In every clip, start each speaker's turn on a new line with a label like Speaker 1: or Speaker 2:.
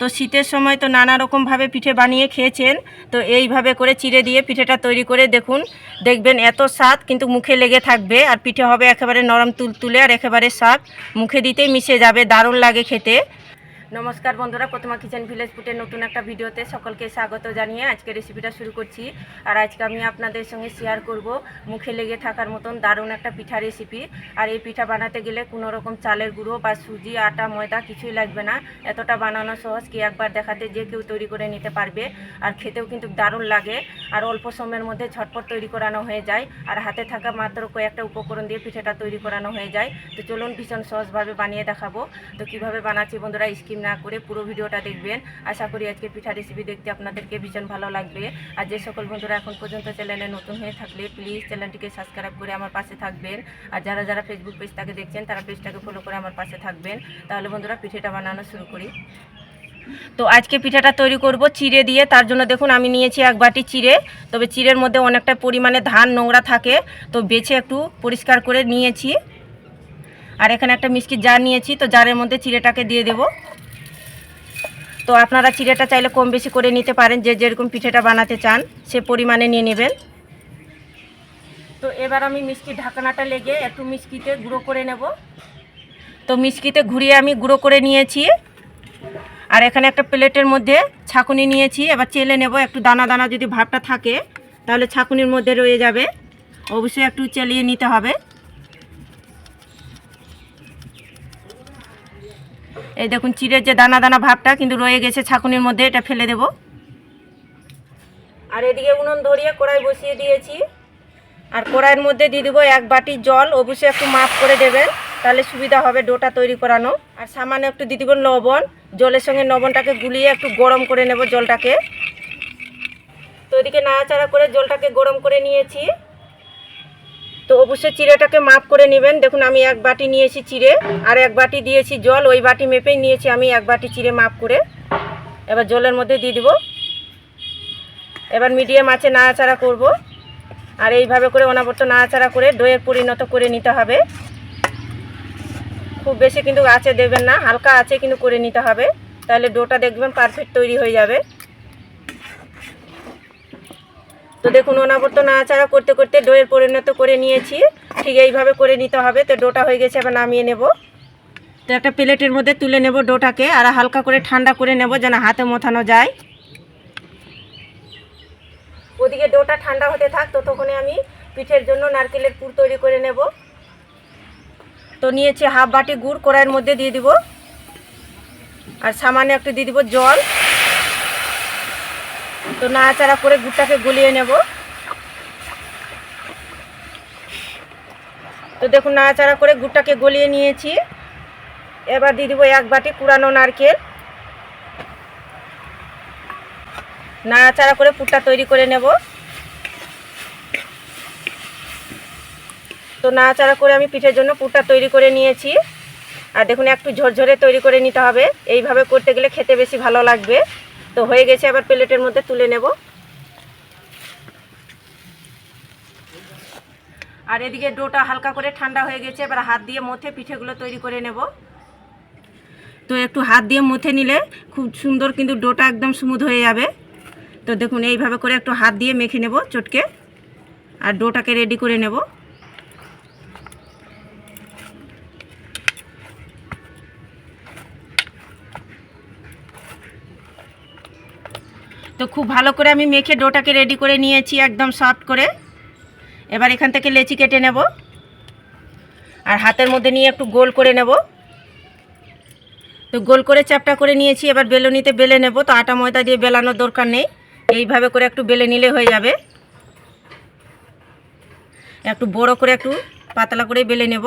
Speaker 1: তো শীতের সময় তো নানা রকমভাবে পিঠে বানিয়ে খেয়েছেন। তো এইভাবে করে চিড়ে দিয়ে পিঠেটা তৈরি করে দেখুন, দেখবেন এত স্বাদ কিন্তু মুখে লেগে থাকবে। আর পিঠে হবে একেবারে নরম তুলতুলে আর একেবারে স্বাদ, মুখে দিতেই মিশে যাবে, দারুণ লাগে খেতে। নমস্কার বন্ধুরা, প্রতিমা কিচেন ভিলেজ ফুডের নতুন একটা ভিডিওতে সকলকে স্বাগত জানিয়ে আজকে রেসিপিটা শুরু করছি। আর আজকে আমি আপনাদের সঙ্গে শেয়ার করব মুখে লেগে থাকার মতন দারুণ একটা পিঠা রেসিপি। আর এই পিঠা বানাতে গেলে কোনো রকম চালের গুঁড়ো বা সুজি, আটা, ময়দা কিছুই লাগবে না। এতটা বানানো সহজ কি একবার দেখাতে যে কেউ তৈরি করে নিতে পারবে। আর খেতেও কিন্তু দারুণ লাগে, আর অল্প সময়ের মধ্যে ঝটপট তৈরি করানো হয়ে যায়। আর হাতে থাকা মাত্র কয়েকটা উপকরণ দিয়ে পিঠাটা তৈরি করানো হয়ে যায়। তো চলুন ভীষণ সহজভাবে বানিয়ে দেখাবো। তো কীভাবে বানাচ্ছি বন্ধুরা স্কিপ না করে পুরো ভিডিওটা দেখবেন। আশা করি আজকে পিঠা রেসিপি দেখতে আপনাদেরকে ভীষণ ভালো লাগবে। আর যে সকল বন্ধুরা এখন পর্যন্ত চ্যানেলে নতুন হয়ে থাকলে প্লিজ চ্যানেলটিকে সাবস্ক্রাইব করে আমার পাশে থাকবেন। আর যারা যারা ফেসবুক পেজটাকে দেখছেন তারা পেজটাকে ফলো করে আমার পাশে থাকবেন। তাহলে বন্ধুরা পিঠেটা বানানো শুরু করি। তো আজকে পিঠাটা তৈরি করব চিড়ে দিয়ে। তার জন্য দেখুন আমি নিয়েছি এক বাটি চিড়ে। তবে চিড়ের মধ্যে অনেকটা পরিমাণে ধান নোংরা থাকে, তো বেছে একটু পরিষ্কার করে নিয়েছি। আর এখানে একটা মিষ্টির জার নিয়েছি, তো জারের মধ্যে চিড়েটাকে দিয়ে দেব। তো আপনারা চিড়েটা চাইলে কম বেশি করে নিতে পারেন, যে যেরকম পিঠেটা বানাতে চান সে পরিমাণে নিয়ে নেবেন। তো এবার আমি মিষ্টির ঢাকনাটা লেগে একটু মিষ্টিতে গুঁড়ো করে নেব। তো মিষ্টিতে ঘুরিয়ে আমি গুঁড়ো করে নিয়েছি। আর এখানে একটা প্লেটের মধ্যে ছাঁকুনি নিয়েছি, এবার চেলে নেব। একটু দানা দানা যদি ভাবটা থাকে তাহলে ছাঁকুনির মধ্যে রয়ে যাবে, অবশ্যই একটু চেলিয়ে নিতে হবে। এই দেখুন চিড়ের যে দানা দানা ভাবটা কিন্তু রয়ে গেছে ছাঁকুনির মধ্যে, এটা ফেলে দেব। আর এদিকে উনুন ধরিয়ে কড়াই বসিয়ে দিয়েছি। আর কড়াইয়ের মধ্যে দিয়ে দেবো এক বাটি জল, অবশ্যই একটু মাপ করে দেবেন তাহলে সুবিধা হবে ডোটা তৈরি করানো। আর সামান্য একটু দিয়ে দেবো লবণ। জলের সঙ্গে লবণটাকে গুলিয়ে একটু গরম করে নেব জলটাকে। তো এদিকে নাড়াচাড়া করে জলটাকে গরম করে নিয়েছি। তো অবশ্যই চিড়েটাকে মাপ করে নেবেন। দেখুন আমি এক বাটি নিয়েছি চিড়ে, আর এক বাটি দিয়েছি জল, ওই বাটি মেপেই নিয়েছি আমি এক বাটি চিড়ে মাপ করে। এবার জলের মধ্যে দিয়ে দিব। এবার মিডিয়াম আঁচে নাড়াচাড়া করব। আর এইভাবে করে অনাবর্ত নাড়াচাড়া করে দইয়ের পরিণত করে নিতে হবে। খুব বেশি কিন্তু আঁচে দেবেন না, হালকা আঁচে কিন্তু করে নিতে হবে, তাহলে ডোটা দেখবেন পারফেক্ট তৈরি হয়ে যাবে। তো দেখুন অনাবর্ত নাড়াচাড়া করতে করতে দইয়ের পরিণত করে নিয়েছি, ঠিক এইভাবে করে নিতে হবে। তো ডোটা হয়ে গেছে, এবার নামিয়ে নেব। তো একটা প্লেটের মধ্যে তুলে নেব ডোটাকে, আর হালকা করে ঠান্ডা করে নেব যেন হাতে মোথানো যায়। ওদিকে ডোটা ঠান্ডা হতে থাক, ততক্ষণে আমি পিঠের জন্য নারকেলের পুর তৈরি করে নেব। তো নিয়েছি হাফ বাটি গুড়, কড়াইয়ের মধ্যে দিয়ে দিব। আর সামান্য একটু দিয়ে দিব জল। তো নাড়াচাড়া করে গুড়টাকে গলিয়ে নেব। তো দেখুন নাড়াচাড়া করে গুড়টাকে গলিয়ে নিয়েছি। এবার দিয়ে দিব এক বাটি কুড়ানো নারকেল। নাড়াচাড়া করে পুরটা তৈরি করে নেব। তো নাড়াচাড়া করে আমি পিঠের জন্য পুরটা তৈরি করে নিয়েছি। আর দেখুন একটু ঝরঝরে তৈরি করে নিতে হবে, এইভাবে করতে গেলে খেতে বেশি ভালো লাগবে। তো হয়ে গেছে, এবার প্লেটের মধ্যে তুলে নেব। আর এদিকে ডোটা হালকা করে ঠান্ডা হয়ে গেছে, এবার হাত দিয়ে মথে পিঠেগুলো তৈরি করে নেব। তো একটু হাত দিয়ে মথে নিলে খুব সুন্দর কিন্তু ডোটা একদম স্মুথ হয়ে যাবে। তো দেখুন এইভাবে করে একটু হাত দিয়ে মেখে নেব চটকে, আর ডোটাকে রেডি করে নেব। তো খুব ভালো করে আমি মেখে ডোটাকে রেডি করে নিয়েছি একদম সফট করে। এবার এখান থেকে লেচি কেটে নেব, আর হাতের মধ্যে নিয়ে একটু গোল করে নেব। তো গোল করে চ্যাপটা করে নিয়েছি, এবার বেলুনিতে বেলে নেব। তো আটা ময়দা দিয়ে বেলানোর দরকার নেই, এইভাবে করে একটু বেলে নিলে হয়ে যাবে। একটু বড় করে একটু পাতলা করে বেলে নেব।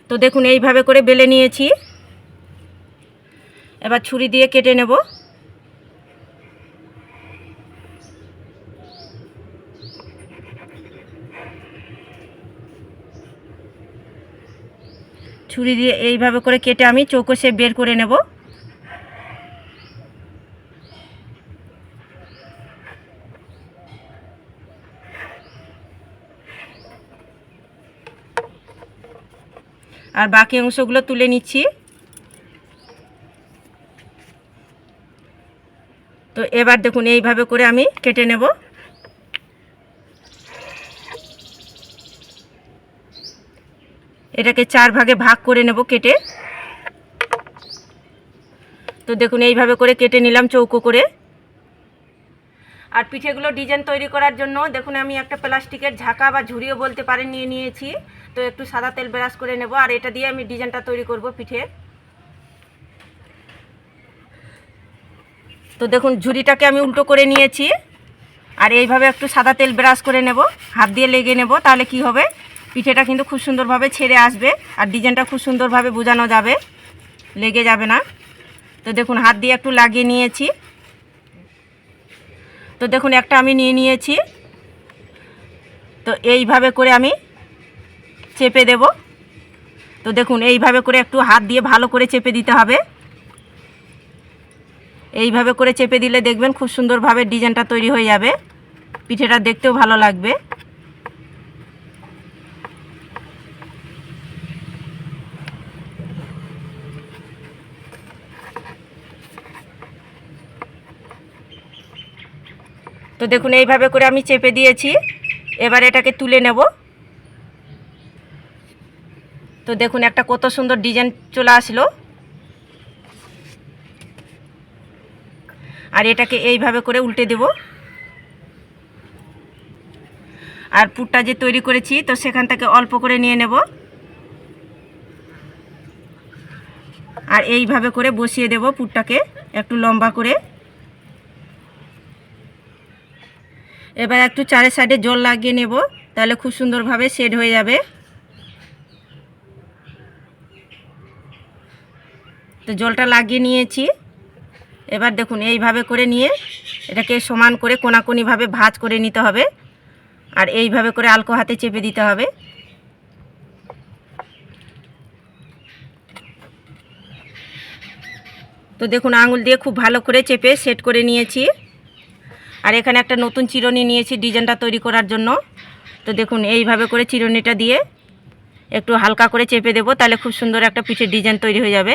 Speaker 1: তো দেখুন এইভাবে করে বেলে নিয়েছি, এবার ছুরি দিয়ে কেটে নেব। ছুরি দিয়ে এইভাবে করে কেটে আমি চৌকো শেপ বের করে নেব। আর বাকি অংশগুলো তুলে নিচ্ছি। তো এবার দেখুন এইভাবে করে আমি কেটে নেব। এটাকে 4 ভাগে ভাগ করে নেব কেটে। তো দেখুন এইভাবে করে কেটে নিলাম চৌকো করে। আর পিঠেগুলো ডিজাইন তৈরি করার জন্য দেখুন আমি একটা প্লাস্টিকের ঝাঁকা বা ঝুড়িও বলতে পারেন নিয়ে নিয়েছি। তো একটু সাদা তেল ব্রাশ করে নেব, আর এটা দিয়ে আমি ডিজাইনটা তৈরি করব পিঠে। তো দেখুন ঝুড়িটাকে আমি উল্টো করে নিয়েছি, আর এইভাবে একটু সাদা তেল ব্রাশ করে নেব, হাত দিয়ে লেগে নেব, তাহলে কি হবে পিঠেটা কিন্তু খুব সুন্দরভাবে ছেড়ে আসবে আর ডিজাইনটা খুব সুন্দরভাবে বোঝানো যাবে, লেগে যাবে না। তো দেখুন হাত দিয়ে একটু লাগিয়ে নিয়েছি। তো দেখুন একটা আমি নিয়ে নিয়েছি। তো এইভাবে করে আমি চেপে দেব। তো দেখুন এইভাবে করে একটু হাত দিয়ে ভালো করে চেপে দিতে হবে। এইভাবে করে চেপে দিলে দেখবেন খুব সুন্দরভাবে ডিজাইনটা তৈরি হয়ে যাবে, পিঠেটা দেখতেও ভালো লাগবে। তো দেখুন এইভাবে করে আমি চেপে দিয়েছি। এবার এটাকে তুলে নেব। তো দেখুন একটা কত সুন্দর ডিজাইন চলে আসলো। আর এটাকে এইভাবে করে উল্টে দেব। আর পুরটা যে তৈরি করেছি তো সেখান থেকে অল্প করে নিয়ে নেব, আর এইভাবে করে বসিয়ে দেব পুরটাকে একটু লম্বা করে। এবার একটু চারি সাইডে জল লাগিয়ে নেব, তাহলে খুব সুন্দরভাবে সেট হয়ে যাবে। তো জলটা লাগিয়ে নিয়েছি। এবার দেখুন এইভাবে করে নিয়ে এটাকে সমান করে কোনাকুনিভাবে ভাঁজ করে নিতে হবে, আর এইভাবে করে আলতো হাতে চেপে দিতে হবে। তো দেখুন আঙুল দিয়ে খুব ভালো করে চেপে সেট করে নিয়েছি। আর এখানে একটা নতুন চিরুনি নিয়েছি ডিজাইনটা তৈরি করার জন্য। তো দেখুন এইভাবে করে চিরুনিটা দিয়ে একটু হালকা করে চেপে দেব, তাহলে খুব সুন্দর একটা পিঠের ডিজাইন তৈরি হয়ে যাবে।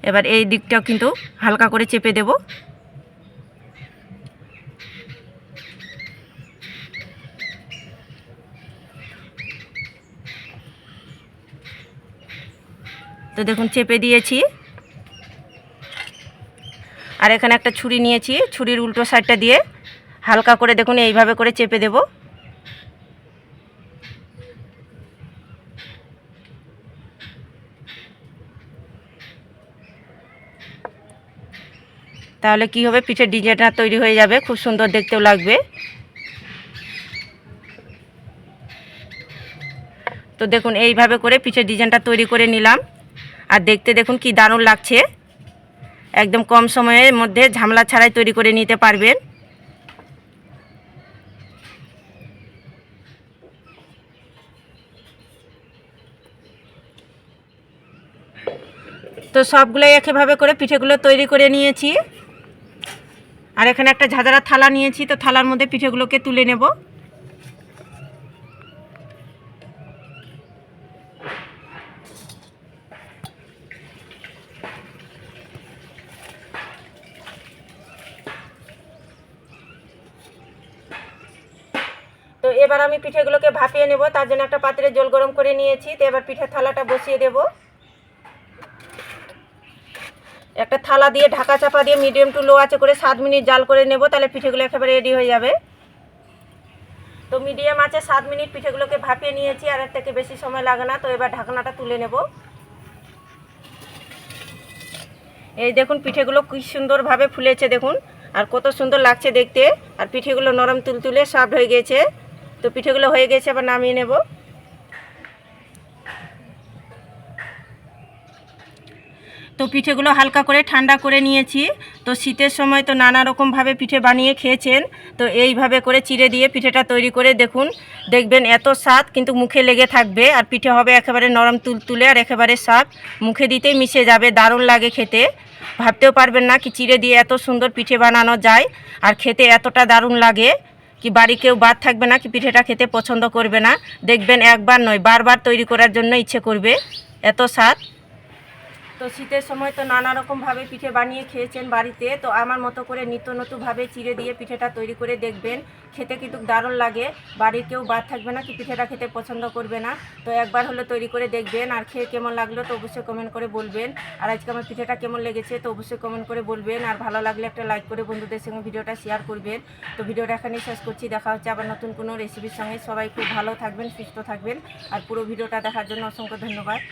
Speaker 1: এবার এই দিকটাও কিন্তু হালকা করে চেপে দেব। তো দেখুন চেপে দিয়েছি। আর এখানে একটা ছুরি নিয়েছি, ছুরির উল্টো সাইডটা দিয়ে হালকা করে দেখুন এইভাবে করে চেপে দেব। তাহলে কি হবে পিঠের ডিজাইনটা তৈরি হয়ে যাবে, খুব সুন্দর দেখতেও লাগবে। তো দেখুন এইভাবে করে পিঠের ডিজাইনটা তৈরি করে নিলাম, আর দেখতে দেখুন কি দারুণ লাগছে। একদম কম সময়ের মধ্যে ঝামেলা ছাড়াই তৈরি করে নিতে পারবেন। তো সবগুলোই একইভাবে করে পিঠেগুলো তৈরি করে নিয়েছি। আর এখানে একটা ঝাঁঝরা থালা নিয়েছি, তো থালার মধ্যে পিঠেগুলোকে তুলে নেব। তো এবার আমি পিঠেগুলোকে ভাপিয়ে নেব, তার জন্য একটা পাত্রে জল গরম করে নিয়েছি। তো এবার পিঠের থালাটা বসিয়ে দেব। একটা থালা দিয়ে ঢাকা চাপা দিয়ে মিডিয়াম টু লো আঁচে করে 7 মিনিট জাল করে নেব, তাহলে পিঠেগুলো একেবারে রেডি হয়ে যাবে। তো মিডিয়াম আঁচে 7 মিনিট পিঠেগুলোকে ভাপিয়ে নিয়েছি, আর এর থেকে বেশি সময় লাগে না। তো এবার ঢাকনাটা তুলে নেব। এই দেখুন পিঠেগুলো কি সুন্দরভাবে ফুলেছে দেখুন, আর কত সুন্দর লাগছে দেখতে। আর পিঠেগুলো নরম তুলতুলে সফট হয়ে গেছে। তো পিঠেগুলো হয়ে গেছে, আবার নামিয়ে নেব। তো পিঠেগুলো হালকা করে ঠান্ডা করে নিয়েছি। তো শীতের সময় তো নানা রকমভাবে পিঠে বানিয়ে খেয়েছেন। তো এইভাবে করে চিড়ে দিয়ে পিঠেটা তৈরি করে দেখুন, দেখবেন এত স্বাদ কিন্তু মুখে লেগে থাকবে। আর পিঠে হবে একেবারে নরম তুলতুলে আর একেবারে সফট, মুখে দিতেই মিশে যাবে, দারুণ লাগে খেতে। ভাবতেও পারবেন না কি চিড়ে দিয়ে এত সুন্দর পিঠে বানানো যায়, আর খেতে এতটা দারুণ লাগে। কি বাড়ি কেউ বাদ থাকবে না কি পিঠেটা খেতে পছন্দ করবে না। দেখবেন একবার নয় বারবার তৈরি করার জন্য ইচ্ছে করবে, এত স্বাদ। তো শীতের সময় তো নানা রকমভাবে পিঠে বানিয়ে খেয়েছেন বাড়িতে, তো আমার মতো করে নিত্য নতুনভাবে চিড়ে দিয়ে পিঠেটা তৈরি করে দেখবেন, খেতে কিন্তু দারুণ লাগে। বাড়ির কেউ বাদ থাকবে না কি পিঠেটা খেতে পছন্দ করবে না। তো একবার হলে তৈরি করে দেখবেন, আর খেয়ে কেমন লাগলো তো অবশ্যই কমেন্ট করে বলবেন। আর আজকে আমার পিঠেটা কেমন লেগেছে তো অবশ্যই কমেন্ট করে বলবেন। আর ভালো লাগলে একটা লাইক করে বন্ধুদের সঙ্গে ভিডিওটা শেয়ার করবেন। তো ভিডিওটা এখানেই শেষ করছি, দেখা হচ্ছে আবার নতুন কোনো রেসিপির সঙ্গে। সবাই খুব ভালো থাকবেন, সুস্থ থাকবেন। আর পুরো ভিডিওটা দেখার জন্য অসংখ্য ধন্যবাদ।